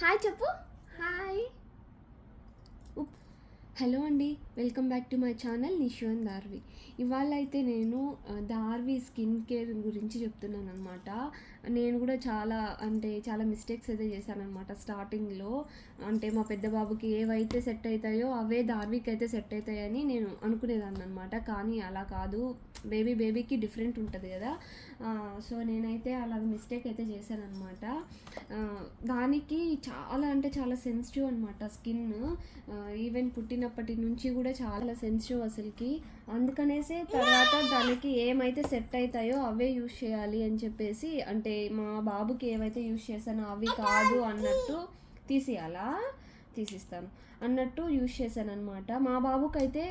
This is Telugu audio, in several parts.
హాయ్ చెప్పు. హాయ్. హలో అండి, welcome back to my channel Nishu and Darvi. ఇవాళ అయితే నేను దార్వి స్కిన్ కేర్ గురించి చెప్తున్నాను అనమాట. నేను కూడా చాలా మిస్టేక్స్ అయితే చేశాను అనమాట స్టార్టింగ్లో. అంటే మా పెద్ద బాబుకి ఏవైతే సెట్ అవుతాయో అవే దార్వికి అయితే సెట్ అవుతాయని నేను అనుకునేదాన్ని అనమాట. కానీ అలా కాదు, బేబీకి డిఫరెంట్ ఉంటుంది కదా. సో నేనైతే అలాగ మిస్టేక్ అయితే చేశాను అనమాట. దానికి చాలా సెన్సిటివ్ అనమాట స్కిన్. ఈవెన్ పుట్టినప్పటి నుంచి కూడా చాలా సెన్సిటివ్ అసలుకి. అందుకనేసి తర్వాత దానికి ఏమైతే సెట్ అవుతాయో అవే యూజ్ చేయాలి అని చెప్పేసి, అంటే మా బాబుకి ఏవైతే యూజ్ చేశానో అవి కాదు అన్నట్టు తీసిస్తాను అన్నట్టు యూజ్ చేశాను అనమాట. మా బాబుకి అయితే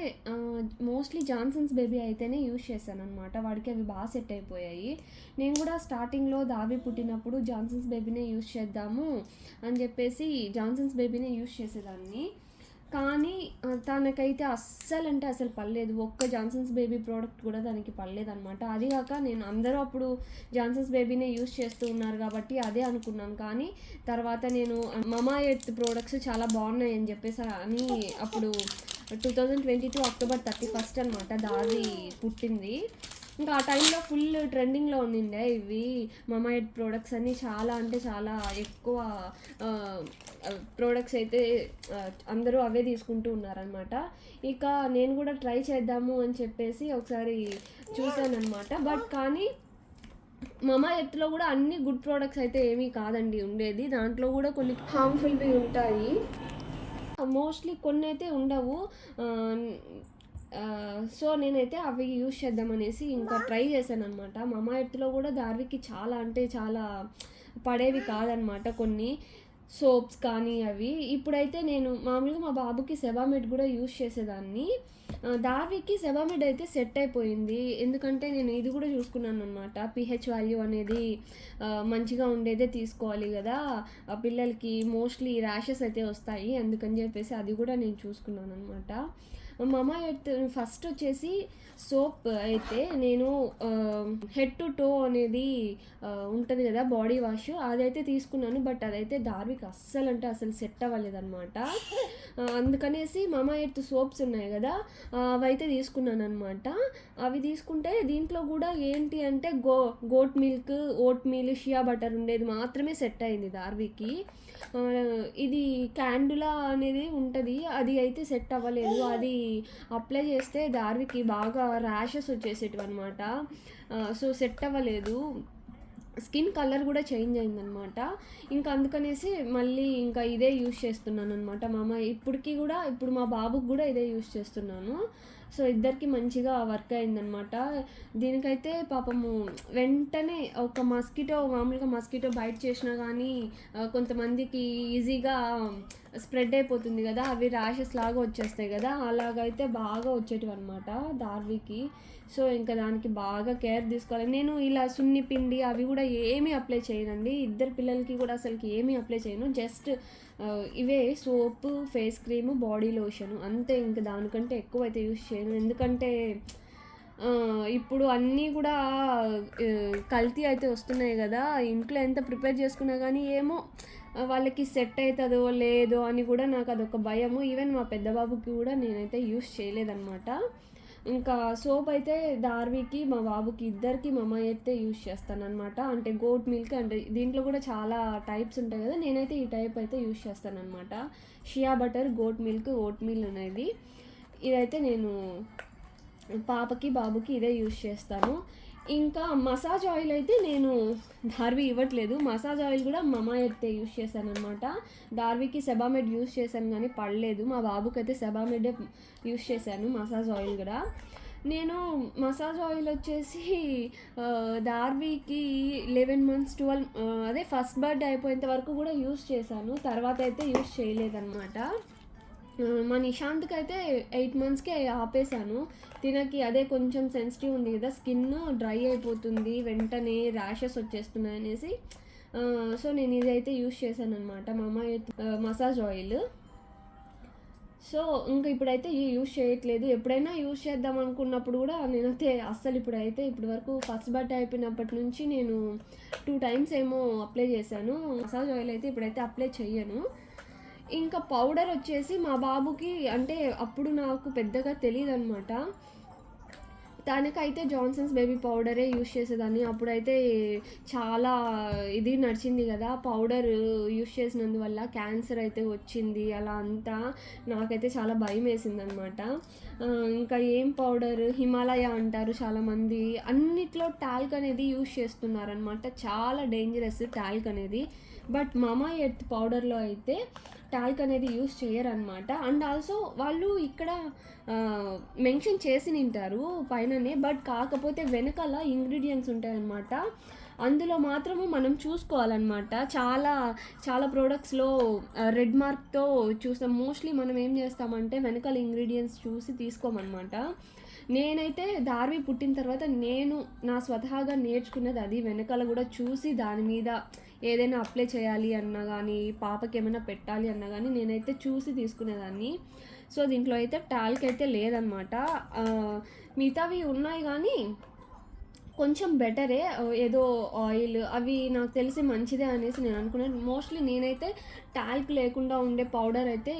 మోస్ట్లీ జాన్సన్స్ బేబీ అయితేనే యూజ్ చేశాను అనమాట. వాడికి అవి బాగా సెట్ అయిపోయాయి. నేను కూడా స్టార్టింగ్లో దావి పుట్టినప్పుడు జాన్సన్స్ బేబీనే యూజ్ చేద్దాము అని చెప్పేసి జాన్సన్స్ బేబీనే యూజ్ చేసేదాన్ని. కానీ తనకైతే అస్సలు పడలేదు. ఒక్క జాన్సన్స్ బేబీ ప్రోడక్ట్ కూడా దానికి పడలేదు అనమాట. అది కాక నేను అందరూ అప్పుడు జాన్సన్స్ బేబీనే యూజ్ చేస్తూ ఉన్నారు కాబట్టి అదే అనుకున్నాను. కానీ తర్వాత నేను మమా ఎర్త్ ప్రోడక్ట్స్ చాలా బాగున్నాయి అని చెప్పేసి అని అప్పుడు 2022 అక్టోబర్ 31 అనమాట దాది పుట్టింది. ఇంకా ఆ టైంలో ఫుల్ ట్రెండింగ్లో ఉండిండే ఇవి మమా ఎర్త్ ప్రోడక్ట్స్ అన్నీ. చాలా ఎక్కువ ప్రోడక్ట్స్ అయితే అందరూ అవే తీసుకుంటూ ఉన్నారనమాట. ఇక నేను కూడా ట్రై చేద్దాము అని చెప్పేసి ఒకసారి చూశానమాట. బట్ కానీ మమా ఎర్త్లో కూడా అన్ని గుడ్ ప్రోడక్ట్స్ అయితే ఏమీ కాదండి ఉండేది. దాంట్లో కూడా కొన్ని హార్మ్ఫుల్వి ఉంటాయి, మోస్ట్లీ కొన్ని అయితే ఉండవు. సో నేనైతే అవి యూజ్ చేద్దామనేసి ఇంకా ట్రై చేశాను అనమాట. మమా ఎర్త్లో కూడా దార్వికి చాలా పడేవి కాదనమాట కొన్ని సోప్స్ కానీ అవి. ఇప్పుడైతే నేను మామూలుగా మా బాబుకి సెబామెడ్ కూడా యూజ్ చేసేదాన్ని. దార్వికి సెబామెడ్ అయితే సెట్ అయిపోయింది. ఎందుకంటే నేను ఇది కూడా చూసుకున్నాను అనమాట. పిహెచ్ వాల్యూ అనేది మంచిగా ఉండేదే తీసుకోవాలి కదా, పిల్లలకి మోస్ట్లీ ర్యాషెస్ అయితే వస్తాయి. అందుకని చెప్పేసి అది కూడా నేను చూసుకున్నాను అనమాట. మమా ఎర్త్ ఫస్ట్ వచ్చేసి సోప్ అయితే నేను హెడ్ టు టో అనేది ఉంటుంది కదా బాడీ వాష్, అదైతే తీసుకున్నాను. బట్ అదైతే దార్వికి అస్సలు సెట్ అవ్వలేదన్నమాట. అందుకనేసి మమా ఎర్త్ సోప్స్ ఉన్నాయి కదా అవైతే తీసుకున్నాను అనమాట. అవి తీసుకుంటే దీంట్లో కూడా ఏంటి అంటే goat milk, oatmeal, shea butter ఉండేది మాత్రమే సెట్ అయింది దార్వికి. ఇది క్యాండులా అనేది ఉంటుంది, అది అయితే సెట్ అవ్వలేదు. అది అప్లై చేస్తే దార్వికి బాగా ర్యాషెస్ వచ్చేసేటివి అనమాట. సో సెట్ అవ్వలేదు. స్కిన్ కలర్ కూడా చేంజ్ అయిందనమాట. ఇంకా అందుకనేసి మళ్ళీ ఇంకా ఇదే యూజ్ చేస్తున్నాను అనమాట. ఇప్పుడు మా బాబుకి కూడా ఇదే యూజ్ చేస్తున్నాను. సో ఇద్దరికి మంచిగా వర్క్ అయిందనమాట. దీనికైతే పాపము వెంటనే ఒక మామూలుగా మస్కిటో బైట్ చేసినా కానీ కొంతమందికి ఈజీగా స్ప్రెడ్ అయిపోతుంది కదా, అవి ర్యాషెస్ లాగా వచ్చేస్తాయి కదా, అలాగైతే బాగా వచ్చేటివి అనమాట దార్వికి. సో ఇంకా దానికి బాగా కేర్ తీసుకోవాలి. నేను ఇలా సున్ని పిండి అవి కూడా ఏమీ అప్లై చేయనండి. ఇద్దరు పిల్లలకి కూడా అసలుకి ఏమీ అప్లై చేయను. జస్ట్ ఇవే సోపు, ఫేస్ క్రీము, బాడీ లోషన్ అంతే. ఇంకా దానికంటే ఎక్కువ అయితే యూస్ చేయను. ఎందుకంటే ఇప్పుడు అన్నీ కూడా కల్తీ అయితే వస్తున్నాయి కదా. ఇంట్లో ఎంత ప్రిపేర్ చేసుకున్నా కానీ ఏమో వాళ్ళకి సెట్ అవుతుందో లేదో అని కూడా నాకు అదొక భయము. ఈవెన్ మా పెద్ద బాబుకి కూడా నేనైతే యూస్ చేయలేదన్నమాట. ఇంకా సోప్ అయితే దార్వికి, మా బాబుకి ఇద్దరికి మమా అయితే యూస్ చేస్తాను అనమాట. అంటే గోట్ మిల్క్, అంటే దీంట్లో కూడా చాలా టైప్స్ ఉంటాయి కదా, నేనైతే ఈ టైప్ అయితే యూస్ చేస్తాను అనమాట. Shea butter, goat milk, oatmeal అనేది. ఇదైతే నేను పాపకి బాబుకి ఇదే యూస్ చేస్తాను. ఇంకా మసాజ్ ఆయిల్ అయితే నేను దార్వి ఇవ్వట్లేదు. మసాజ్ ఆయిల్ కూడా మమా ఎర్త్ యూస్ చేశాను అనమాట. దార్వికి సెబామెడ్ యూస్ చేశాను కానీ పడలేదు. మా బాబుకి అయితే సెబామెడ్ యూస్ చేశాను మసాజ్ ఆయిల్ కూడా. నేను మసాజ్ ఆయిల్ వచ్చేసి దార్వికి 11 months 12 అదే ఫస్ట్ బర్త్డే అయిపోయేంత వరకు కూడా యూస్ చేశాను. తర్వాత అయితే యూస్ చేయలేదన్నమాట. మా నిశాంత్కి అయితే 8 monthsకే ఆపేశాను. తినకి అదే కొంచెం సెన్సిటివ్ ఉంది కదా, స్కిన్ డ్రై అయిపోతుంది, వెంటనే ర్యాషెస్ వచ్చేస్తున్నాయి అనేసి సో నేను ఇదైతే యూస్ చేశాను అనమాట, మమా ఎర్త్ మసాజ్ ఆయిల్. సో, ఇంక ఇప్పుడైతే యూజ్ చేయట్లేదు. ఎప్పుడైనా యూజ్ చేద్దాం అనుకున్నప్పుడు గూడా నేనైతే అస్సలు ఇప్పటి వరకు ఫస్ట్ బర్త్‌డే అయిపోయినప్పటి నుంచి నేను 2 టైమ్స్ ఏమో అప్లై చేశాను. మసాజ్ ఆయిల్ అయితే ఇప్పుడైతే అప్లై చెయ్యను. ఇంకా పౌడర్ వచ్చేసి మా బాబుకి అంటే అప్పుడు నాకు పెద్దగా తెలీదనమాట. తనకైతే జాన్సన్స్ బేబీ పౌడరే యూజ్ చేసేదాన్ని. అప్పుడైతే చాలా ఇది నడిచింది గదా! పౌడర్ యూజ్ చేసినందువల్ల క్యాన్సర్ అయితే వచ్చింది. అలా అంతా నాకైతే చాలా భయమేసిందనమాట. ఇంకా ఏం పౌడర్ హిమాలయ అంటారు చాలామంది. అన్నిట్లో టాల్క్ అనేది యూజ్ చేస్తున్నారనమాట. చాలా డేంజరస్ టాల్క్ అనేది. బట్ మామా ఎర్త్ పౌడర్‌లో అయితే టాల్క్ అనేది యూజ్ చేయరనమాట. అండ్ ఆల్సో వాళ్ళు ఇక్కడ మెన్షన్ చేసినుంటారు పైననే. బట్ కాకపోతే వెనకాల ఇంగ్రీడియెంట్స్ ఉంటాయన్నమాట. అందులో మాత్రము మనం చూసుకోవాలన్నమాట. చాలా చాలా ప్రొడక్ట్స్‌లో రెడ్ మార్క్‌తో చూస్తాం. మోస్ట్‌లీ మనం ఏం చేస్తామంటే వెనకాల ఇంగ్రీడియెంట్స్ చూసి తీసుకోమన్నమాట. నేనైతే దార్వి పుట్టిన తర్వాత నేను నా స్వతహాగా నేర్చుకున్నది అది. వెనకాల గూడా చూసి దాని మీద ఏదైనా అప్లై చేయాలి అన్నా గానీ, పాపకేమైనా పెట్టాలి అన్నా గానీ నేనైతే చూసి తీసుకునేదాన్ని. సో, దీంట్లో అయితే టాల్క్ అయితే లేదనమాట. మిగతావి ఉన్నాయి గానీ కొంచెం బెటరే. ఏదో ఆయిల్ అవి నాకు తెలిసి మంచిదే అనేసి నేను అనుకున్నాను. మోస్ట్‌లీ నేనైతే టాల్క్ లేకుండా ఉండే పౌడర్ అయితే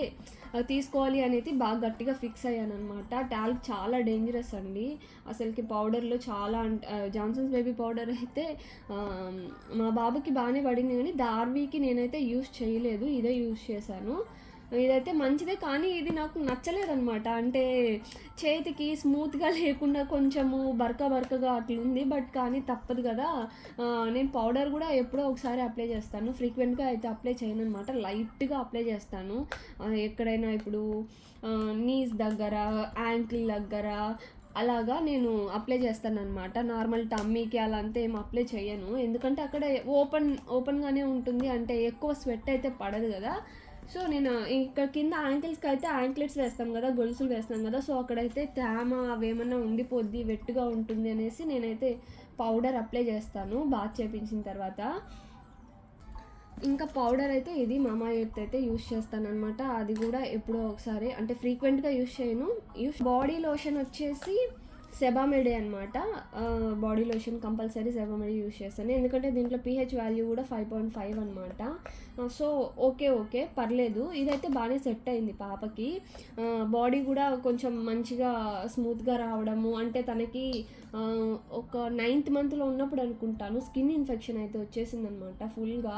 తీసుకోవాలి అనేది బాగా గట్టిగా ఫిక్స్ అయ్యాననమాట. టాల్క్ చాలా డేంజరస్ అండి. అసలుకి పౌడర్‌లో చాలా జాన్సన్స్ బేబీ పౌడర్ అయితే మా బాబుకి బాగానే పడింది కానీ దార్వీకి నేనైతే యూజ్ చేయలేదు. ఇదే యూజ్ చేశాను. ఇదైతే మంచిదే కానీ ఇది నాకు నచ్చలేదనమాట. అంటే చేతికి స్మూత్‌గా లేకుండా కొంచెము బరకగా అట్లుంది. బట్ కానీ తప్పదు కదా! నేను పౌడర్ గూడా ఎప్పుడో ఒకసారి అప్లై చేస్తాను. ఫ్రీక్వెంట్‌గా అయితే అప్లై చేయననమాట. లైట్‌గా అప్లై చేస్తాను. ఎక్కడైనా ఇప్పుడు నీస్ దగ్గర, యాంకిల్ దగ్గర అలాగా నేను అప్లై చేస్తాననమాట. నార్మల్ టమ్మీకి అలా అంతా ఏమి అప్లై చేయను. ఎందుకంటే అక్కడ ఓపెన్‌గానే ఉంటుంది. అంటే ఎక్కువ స్వెట్ అయితే పడదు గదా! సో, నేను ఇక్కడ కింద యాంకిల్స్‌కి అయితే యాంక్లెట్స్ వేస్తాం గదా! గొలుసులు వేస్తాం గదా! సో, అక్కడైతే తేమ అవేమన్నా ఉండిపోద్ది, వెట్టుగా ఉంటుంది అనేసి నేనైతే పౌడర్ అప్లై చేస్తాను బాత్ చేపించిన తర్వాత. ఇంకా పౌడర్ అయితే ఇది మామా ఎర్త్ అయితే యూజ్ చేస్తాననమాట. అది కూడా ఎప్పుడో ఒకసారి అంటే ఫ్రీక్వెంట్‌గా యూజ్ చేయను. బాడీ లోషన్ వచ్చేసి సెబామెడే అనమాట. బాడీ లోషన్ కంపల్సరీ సెబామెడే యూజ్ చేస్తాను. ఎందుకంటే దీంట్లో పీహెచ్ వాల్యూ కూడా 5.5 అనమాట. So, okay. పర్లేదు. ఇదైతే బాగానే సెట్ అయింది పాపకి. బాడీ కూడా కొంచెం మంచిగా స్మూత్‌గా రావడము. అంటే తనకి ఒక 9th మంత్‌లో ఉన్నప్పుడు అనుకుంటాను స్కిన్ ఇన్ఫెక్షన్ అయితే వచ్చేసిందనమాట ఫుల్‌గా.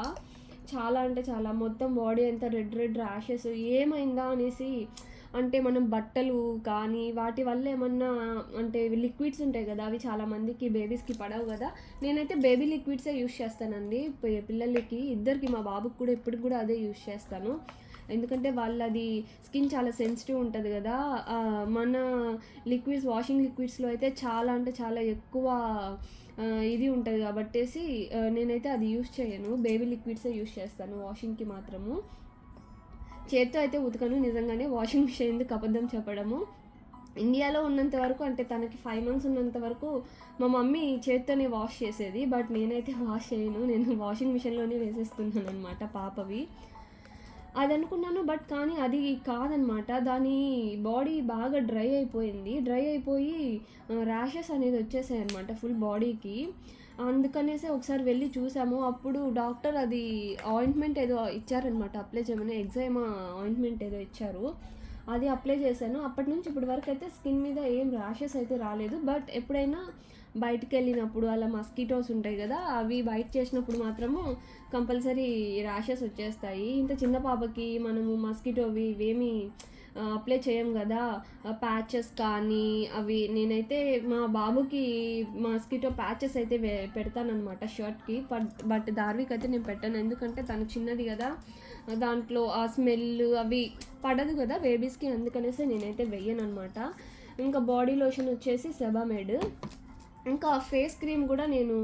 చాలా అంటే చాలా మొత్తం బాడీ అంతా రెడ్ ర్యాషెస్ ఏమైందా అనేసి. అంటే మనం బట్టలు కానీ వాటి వల్ల ఏమన్నా అంటే లిక్విడ్స్ ఉంటాయి కదా! అవి చాలామందికి బేబీస్‌కి పడవు కదా! నేనైతే బేబీ లిక్విడ్సే యూజ్ చేస్తానండి. పిల్లలకి ఇద్దరికి మా బాబుకి కూడా ఇప్పటికి కూడా అదే యూజ్ చేస్తాను. ఎందుకంటే వాళ్ళది స్కిన్ చాలా సెన్సిటివ్ ఉంటది కదా! మన వాషింగ్ లిక్విడ్స్‌లో అయితే చాలా అంటే చాలా ఎక్కువ ఇది ఉంటది కాబట్టేసి నేనైతే అది యూజ్ చేయను. బేబీ లిక్విడ్సే యూజ్ చేస్తాను వాషింగ్‌కి మాత్రము. చేత్తో అయితే ఉతకను నిజంగానే. వాషింగ్ మిషన్ ఎందుకు అబద్ధం చెప్పడము. ఇండియాలో ఉన్నంత వరకు అంటే తనకి 5 మంత్స్ ఉన్నంత వరకు మా మమ్మీ చేత్తోనే వాష్ చేసేది. బట్ నేనైతే వాష్ చేయను. నేను వాషింగ్ మిషన్‌లోనే వేసేస్తున్నాననమాట పాపవి. అదనుకున్నాను. బట్ కానీ అది కాదనమాట. దాని బాడీ బాగా డ్రై అయిపోయింది. డ్రై అయిపోయి ర్యాషెస్ అనేది వచ్చేసాయన్నమాట ఫుల్ బాడీకి. అందుకనేసి ఒకసారి వెళ్ళి చూసాము. అప్పుడు డాక్టర్ అది ఆయింట్మెంట్ ఏదో ఇచ్చారనమాట అప్లై చేయమని. ఎగ్జైమా ఆయింట్మెంట్ ఏదో ఇచ్చారు. అది అప్లై చేశాను. అప్పటి నుంచి ఇప్పటి వరకు అయితే స్కిన్ మీద ఏం ర్యాషెస్ అయితే రాలేదు. బట్ ఎప్పుడైనా బయటికెళ్ళినప్పుడు అలా మస్కిటోస్ ఉంటాయి కదా! అవి బైట్ చేసినప్పుడు మాత్రము కంపల్సరీ ర్యాషెస్ వచ్చేస్తాయి. ఇంత చిన్న పాపకి మనము మస్కిటోవి ఇవేమి అప్లై చేయం కదా! ప్యాచెస్ కానీ అవి నేనైతే మా బాబుకి మస్కిటో ప్యాచెస్ అయితే పెడతాననమాట షర్ట్‌కి. బట్ దార్విక్ అయితే నేను పెట్టను. ఎందుకంటే తను చిన్నది కదా! దాంట్లో ఆ స్మెల్ అవి పడదు కదా బేబీస్‌కి. అందుకనేసి నేనైతే వెయ్యననమాట. ఇంకా బాడీ లోషన్ వచ్చేసి సెబామెడ్. ఇంకా ఫేస్ క్రీమ్ కూడా నేను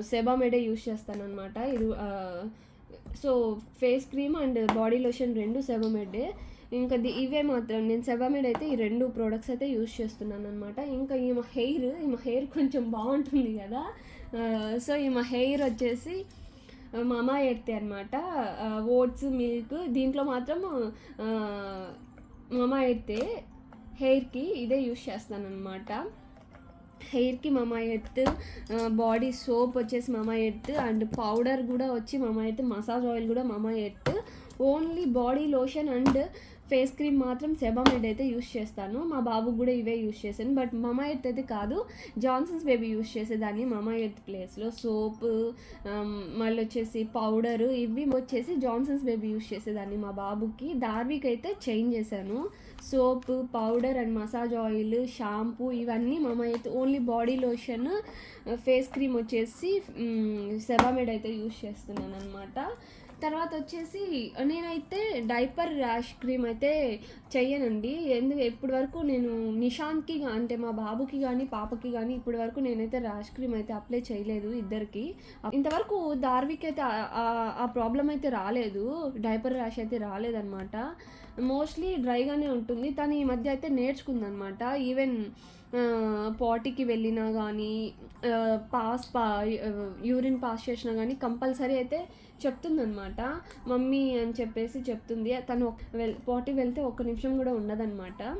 సెబామెడే యూజ్ చేస్తాననమాట. ఇది so, face cream and body lotion 2 సెబామెడే. ఇంకా ఇవే మాత్రం నేను సెబామెడ్ అయితే ఈ 2 ప్రొడక్ట్స్ అయితే యూజ్ చేస్తున్నాననమాట. ఇంకా ఈమె హెయిర్ కొంచెం బాగుంటుంది కదా! సో, ఈమె హెయిర్ వచ్చేసి మామా ఎర్త్ అనమాట. ఓట్స్ మిల్క్ దీంట్లో మాత్రం మమా ఎర్త్ హెయిర్కి ఇదే యూస్ చేస్తాను అనమాట. హెయిర్కి మమా ఎర్త్, బాడీ సోప్ వచ్చేసి మమా ఎర్త్, అండ్ పౌడర్ కూడా వచ్చి మమా ఎర్త్, మసాజ్ ఆయిల్ కూడా Mamaearth. Only body lotion and face cream మాత్రం సెబామెడ్ అయితే యూస్ చేస్తాను. మా బాబుకి కూడా ఇవే యూస్ చేశాను. బట్ మమా ఎర్త్ అయితే కాదు, జాన్సన్స్ బేబీ యూస్ చేసేదాన్ని మమా ఎర్త్ ప్లేస్లో. సోప్, మళ్ళీ వచ్చేసి పౌడరు, ఇవి వచ్చేసి జాన్సన్స్ బేబీ యూస్ చేసేదాన్ని మా బాబుకి. దార్విక్ అయితే చేంజ్ చేశాను. Soap, powder and massage oil, shampoo ఇవన్నీ Mamaearth. Only body lotion, face cream వచ్చేసి సెబామెడ్ అయితే యూస్ చేస్తున్నాను అనమాట. తర్వాత వచ్చేసి నేనైతే డైపర్ ర్యాష్ క్రీమ్ అయితే చెయ్యనండి. ఇప్పటి వరకు నేను నిషాంత్కి అంటే మా బాబుకి కానీ పాపకి కానీ ఇప్పటి వరకు నేనైతే ర్యాష్ క్రీమ్ అయితే అప్లై చేయలేదు ఇద్దరికి. ఇంతవరకు దార్విక్ అయితే ఆ ప్రాబ్లం అయితే రాలేదు, డైపర్ ర్యాష్ అయితే రాలేదన్నమాట. మోస్ట్లీ డ్రైగానే ఉంటుంది. తను ఈ మధ్య అయితే నేర్చుకుందనమాట. ఈవెన్ పాటికి వెళ్ళినా కానీ యూరిన్ పాస్ చేసినా కానీ కంపల్సరీ అయితే చెప్తుందనమాట. మమ్మీ అని చెప్పేసి చెప్తుంది. తను పాటి వెళ్తే ఒక్క నిమిషం కూడా ఉండదన్నమాట.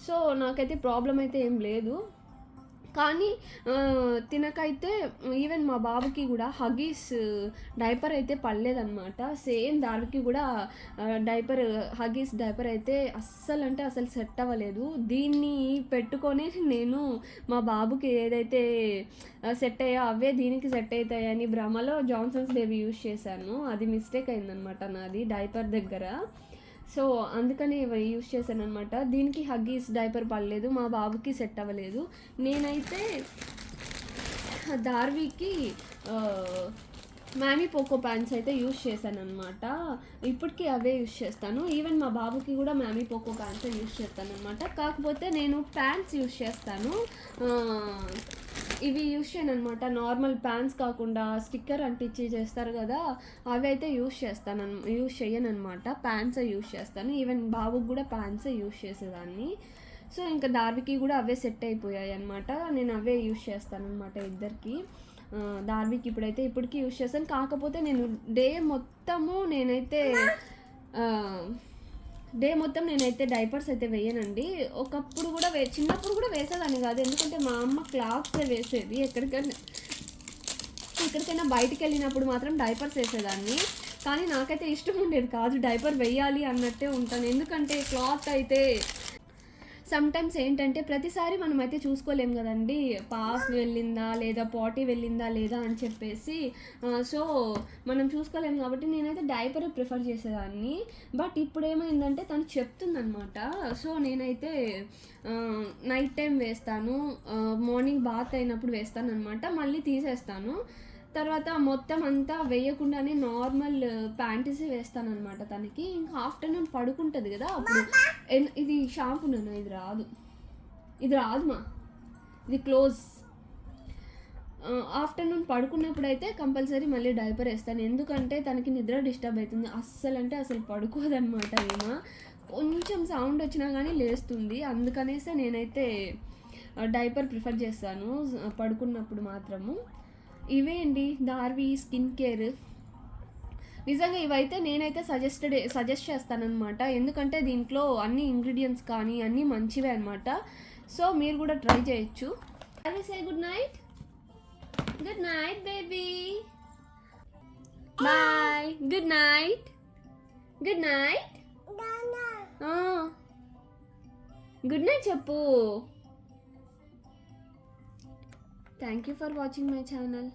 సో నాకైతే ప్రాబ్లం అయితే ఏం లేదు. కానీ తినకైతే ఈవెన్ మా బాబుకి కూడా హగీస్ డైపర్ అయితే పడలేదన్నమాట. సేమ్ దానికి కూడా హగీస్ డైపర్ అయితే అస్సలు సెట్ అవ్వలేదు. దీన్ని పెట్టుకొని నేను మా బాబుకి ఏదైతే సెట్ అయ్యో అవే దీనికి సెట్ అవుతాయని భ్రమలో జాన్సన్స్ బేబీ యూస్ చేశాను. అది మిస్టేక్ అయిందనమాట నాది డైపర్ దగ్గర. సో అందుకని యూస్ చేశాను అనమాట. దీనికి హగ్గీస్ డైపర్ పడలేదు, మా బాబుకి సెట్ అవ్వలేదు. నేనైతే దార్వికి మ్యామీ పోకో ప్యాంట్స్ అయితే యూస్ చేశాను అనమాట. ఇప్పటికీ అవే యూస్ చేస్తాను. ఈవెన్ మా బాబుకి కూడా మ్యామీ పోకో ప్యాంట్స్ యూస్ చేస్తాను అనమాట. కాకపోతే నేను ప్యాంట్స్ యూస్ చేస్తాను, ఇవి యూస్ చేయను అనమాట. నార్మల్ ప్యాంట్స్ కాకుండా స్టిక్కర్ అంటించి చేస్తారు కదా, అవి అయితే యూస్ చేయను అనమాట. ప్యాంట్స్ యూస్ చేస్తాను. ఈవెన్ బాబుకి కూడా ప్యాంట్స్ యూస్ చేసేదాన్ని. సో ఇంకా దార్వికి కూడా అవే సెట్ అయిపోయాయి అనమాట. నేను అవే యూస్ చేస్తాను అనమాట ఇద్దరికి. దార్వికి ఇప్పటికీ యూస్ చేస్తాను. కాకపోతే నేను డే మొత్తం నేనైతే డైపర్స్ అయితే వేయనండి. ఒకప్పుడు కూడా చిన్నప్పుడు కూడా వేసేదాన్ని కాదు, ఎందుకంటే మా అమ్మ క్లాత్స్ వేసేది. ఎక్కడికైనా బయటికి వెళ్ళినప్పుడు మాత్రం డైపర్స్ వేసేదాన్ని. కానీ నాకైతే ఇష్టం ఉండేది కాదు, డైపర్ వేయాలి అన్నట్టే ఉంటాను. ఎందుకంటే క్లాత్ అయితే సమ్టైమ్స్ ఏంటంటే ప్రతిసారి మనం అయితే చూసుకోలేం కదండి, పాస్ వెళ్ళిందా లేదా పాటీ వెళ్ళిందా లేదా అని చెప్పేసి. సో మనం చూసుకోలేం కాబట్టి నేనైతే డైపర్ ప్రిఫర్ చేసేదాన్ని. బట్ ఇప్పుడు ఏమైందంటే తను చెప్తుందనమాట. సో నేనైతే నైట్ టైం వేస్తాను, మార్నింగ్ బాత్ అయినప్పుడు వేస్తాను అనమాట. మళ్ళీ తీసేస్తాను. తర్వాత మొత్తం అంతా వేయకుండానే నార్మల్ ప్యాంటీసే వేస్తాను అనమాట తనకి. ఇంకా ఆఫ్టర్నూన్ పడుకుంటుంది కదా అప్పుడు ఇది షాంపూ నాన్న, ఇది రాదుమా, ఇది క్లోజ్. ఆఫ్టర్నూన్ పడుకున్నప్పుడు అయితే కంపల్సరీ మళ్ళీ డైపర్ వేస్తాను. ఎందుకంటే తనకి నిద్ర డిస్టర్బ్ అవుతుంది. అస్సలు పడుకోదనమాట. ఏమో కొంచెం సౌండ్ వచ్చినా కానీ లేస్తుంది. అందుకనేసే నేనైతే డైపర్ ప్రిఫర్ చేస్తాను పడుకున్నప్పుడు మాత్రము. ఇవే అండి దార్వి స్కిన్ కేర్. నిజంగా ఇవైతే నేనైతే సజెస్ట్ చేస్తానన్నమాట. ఎందుకంటే దీంట్లో అన్ని ఇంగ్రీడియంట్స్ కానీ అన్నీ మంచివే అనమాట. సో మీరు కూడా ట్రై చేయొచ్చు. Darvi say good night. Good night baby. Bye. Good night. Good night. Good night చెప్పు. Thank you for watching my channel.